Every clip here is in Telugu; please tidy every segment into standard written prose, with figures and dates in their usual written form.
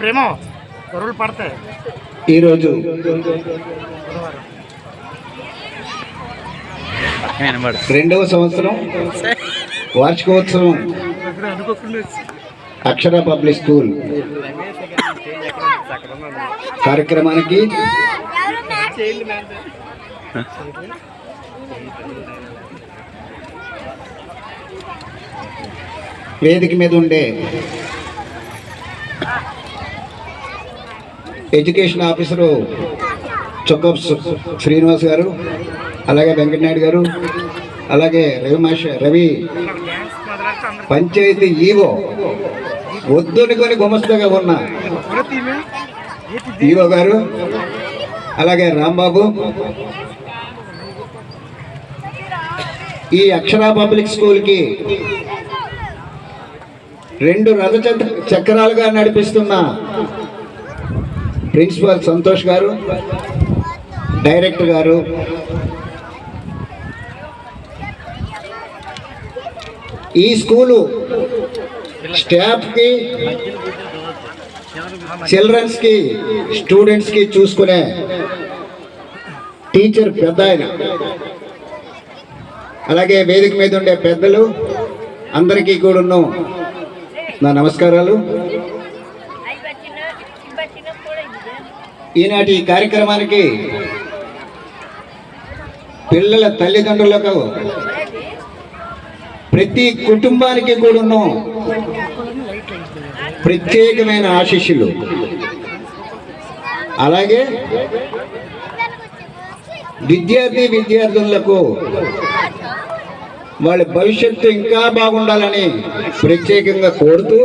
ప్రేమో గొర్రెలు పడతాయి. ఈరోజు రెండవ సంవత్సరం వార్షికోత్సవం అక్షర పబ్లిక్ స్కూల్ కార్యక్రమానికి వేదిక మీద ఉండే ఎడ్యుకేషన్ ఆఫీసరు చొక్కప్ శ్రీనివాస్ గారు, అలాగే వెంకటనాయుడు గారు, అలాగే రవి పంచాయతీ ఈవో వద్దునుకొని గుమస్తగా ఉన్న ఈవో గారు, అలాగే రాంబాబు, ఈ అక్షర పబ్లిక్ స్కూల్కి 2 రథ చక్రాలుగా నడిపిస్తున్న ప్రిన్సిపల్ సంతోష్ గారు, డైరెక్టర్ గారు, ఈ స్కూలు స్టాఫ్కి, చిల్డ్రన్స్కి, స్టూడెంట్స్కి చూసుకునే టీచర్ పెద్ద ఆయన, అలాగే వేదిక మీద ఉండే పెద్దలు అందరికీ కూడా నా నమస్కారాలు. ఈనాటి కార్యక్రమానికి పిల్లల తల్లిదండ్రులకు, ప్రతి కుటుంబానికి కూడా ప్రత్యేకమైన ఆశీస్సులు, అలాగే విద్యార్థులకు వాళ్ళ భవిష్యత్తు ఇంకా బాగుండాలని ప్రత్యేకంగా కోరుతూ,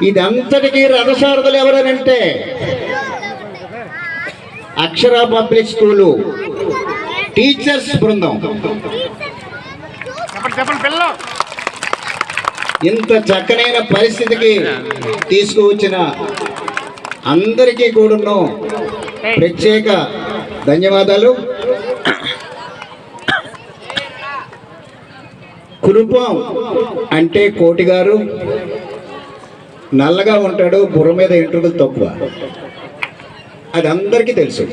ఇదంతటికీ రథసారథులు ఎవరనంటే అక్షర పబ్లిక్ స్కూలు టీచర్స్ బృందం. ఇంత చక్కనైన పరిస్థితికి తీసుకువచ్చిన అందరికీ కూడా ప్రత్యేక ధన్యవాదాలు. కురుపం అంటే కోటి గారు నల్లగా ఉంటాడు, బుర్ర మీద ఎంట్రుకలు తక్కువ, అది అందరికీ తెలుసు.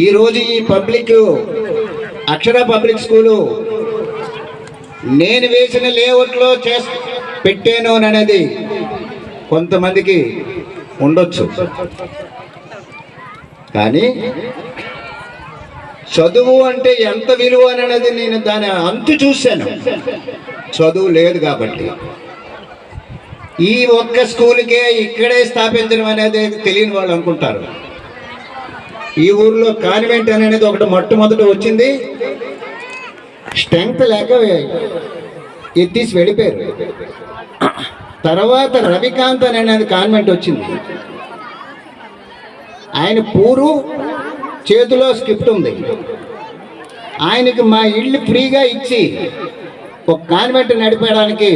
ఈరోజు ఈ అక్షర పబ్లిక్ స్కూలు నేను వేసిన లేఅవుట్లో పెట్టాను అనేది కొంతమందికి ఉండొచ్చు, కానీ చదువు అంటే ఎంత విలువ అనేది నేను దాని అంతు చూశాను. చదువు లేదు కాబట్టి ఈ ఒక్క స్కూల్కే ఇక్కడే స్థాపించడం అనేది తెలియని వాళ్ళు అనుకుంటారు. ఈ ఊర్లో కాన్వెంట్ అనేది ఒకటి మొట్టమొదట వచ్చింది, స్ట్రెంగ్త్ లేక ఎత్తీసి వెళ్ళిపోయారు. తర్వాత రవికాంత్ అనేది కాన్వెంట్ వచ్చింది. ఆయన పూరు చేతిలో స్క్రిప్ట్ ఉంది, ఆయనకి మా ఇల్లు ఫ్రీగా ఇచ్చి ఒక కాన్వెంట్ నడిపేయడానికి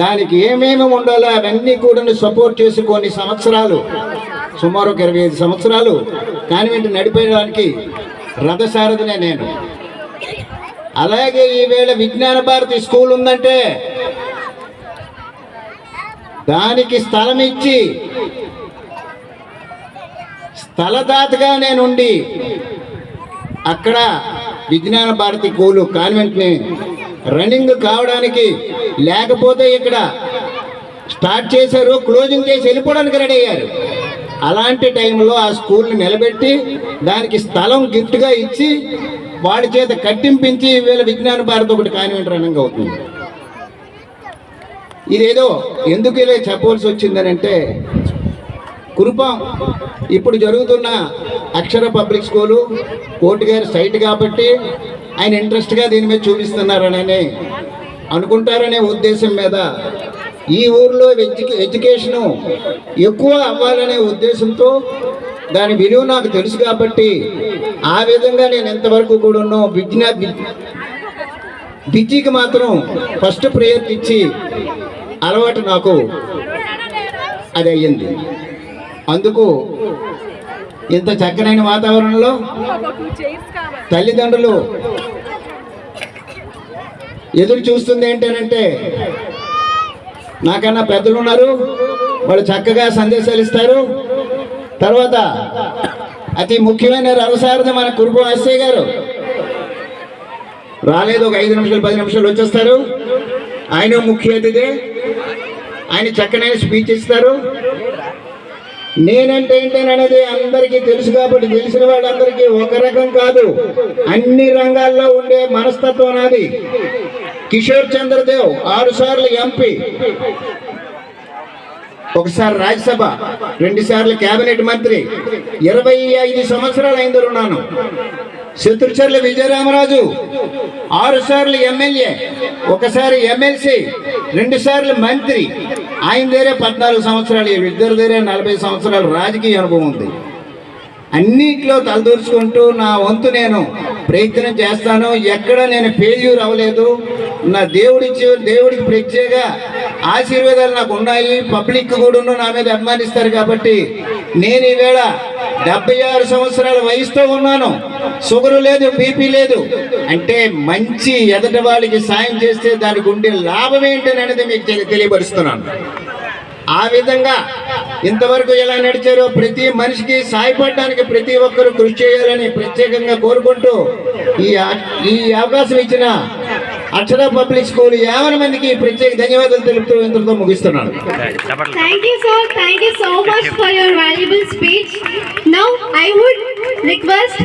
దానికి ఏమేమి ఉండాలో అవన్నీ కూడా సపోర్ట్ చేసి కొన్ని సంవత్సరాలు, సుమారు 25 సంవత్సరాలు కాన్వెంట్ నడిపేయడానికి రథసారథినే నేను. అలాగే ఈవేళ విజ్ఞాన భారతి స్కూల్ ఉందంటే దానికి స్థలం ఇచ్చి స్థలదాతగా నేనుండి అక్కడ విజ్ఞాన భారతి స్కూలు కాన్వెంట్ని రన్నింగ్ కావడానికి, లేకపోతే ఇక్కడ స్టార్ట్ చేశారు, క్లోజింగ్ చేసి వెళ్ళిపోవడానికి రెడీ అయ్యారు. అలాంటి టైంలో ఆ స్కూల్ని నిలబెట్టి దానికి స్థలం గిఫ్ట్గా ఇచ్చి వాడి చేత కట్టింపించి వీళ్ళ విజ్ఞాన భారతి ఒకటి కాన్వెంట్ రన్నింగ్ అవుతుంది. ఇదేదో ఎందుకు ఇలా చెప్పవలసి వచ్చిందని అంటే, కురుపం ఇప్పుడు జరుగుతున్న అక్షర పబ్లిక్ స్కూలు కోటి గారి సైట్ కాబట్టి ఆయన ఇంట్రెస్ట్గా దీని మీద చూపిస్తున్నారని అనుకుంటారనే ఉద్దేశం మీద ఈ ఊర్లో ఎడ్యుకేషను ఎక్కువ అవ్వాలనే ఉద్దేశంతో దాని విలువ నాకు తెలుసు కాబట్టి ఆ విధంగా నేను ఎంతవరకు కూడా విద్యకి మాత్రం ఫస్ట్ ప్రేయర్ ఇచ్చి అలవాటు నాకు అది అయ్యింది. అందుకు ఇంత చక్కనైన వాతావరణంలో తల్లిదండ్రులు ఎదురు చూస్తుంది ఏంటంటే నాకన్నా పెద్దలు ఉన్నారు, వాళ్ళు చక్కగా సందేశాలు ఇస్తారు. తర్వాత అతి ముఖ్యమైన రవసారథి మన కురుపు ఎస్ఐ గారు రాలేదు, ఒక 5 నిమిషాలు 10 నిమిషాలు వచ్చేస్తారు. ఆయన ముఖ్య అతిథి, ఆయన చక్కనైన స్పీచ్ ఇస్తారు. నేనంటే ఏంటనేది అందరికీ తెలుసు కాబట్టి తెలిసిన వాళ్ళందరికీ ఒక రకం కాదు, అన్ని రంగాల్లో ఉండే మనస్తత్వం నాది. కిషోర్ చంద్రదేవ్ 6 సార్లు ఎంపీ, 1 సారి రాజ్యసభ, 2 సార్లు కేబినెట్ మంత్రి, 25 సంవత్సరాలు అయింది ఉన్నాను. శత్రుచర్ల విజయరామరాజు 6 సార్లు ఎమ్మెల్యే, 1 సారి ఎమ్మెల్సీ, 2 సార్లు మంత్రి. ఆయన దగ్గరే 14 సంవత్సరాలు, ఇద్దరి దగ్గరే 40 సంవత్సరాలు రాజకీయ అనుభవం ఉంది. అన్నిట్లో తలదూర్చుకుంటూ నా వంతు నేను ప్రయత్నం చేస్తాను. ఎక్కడ నేను ఫెయిల్యూర్ అవ్వలేదు. నా దేవుడికి ప్రత్యేక ఆశీర్వాదాలు నాకు ఉన్నాయి. పబ్లిక్ కూడా నా మీద అభిమానిస్తారు కాబట్టి నేను ఈవేళ 76 సంవత్సరాల వయసుతో ఉన్నాను. షుగరు లేదు, బీపీ లేదు. అంటే మంచి ఎదటి వాళ్ళకి సాయం చేస్తే దానికి ఉండే లాభం ఏంటనేది మీకు తెలియపరుస్తున్నాను. ఆ విధంగా ఇంతవరకు ఎలా నడిచారో ప్రతి మనిషికి సాయపడడానికి ప్రతి ఒక్కరూ కృషి చేయాలని ప్రత్యేకంగా కోరుకుంటూ ఈ అవకాశం ఇచ్చిన అక్షర పబ్లిక్ స్కూల్ 50 మందికి ప్రత్యేక ధన్యవాదాలు తెలుపుతూ ఇంతటితో ముగిస్తున్నాను. Thank you, sir. Thank you so much for your valuable speech. Now, I would request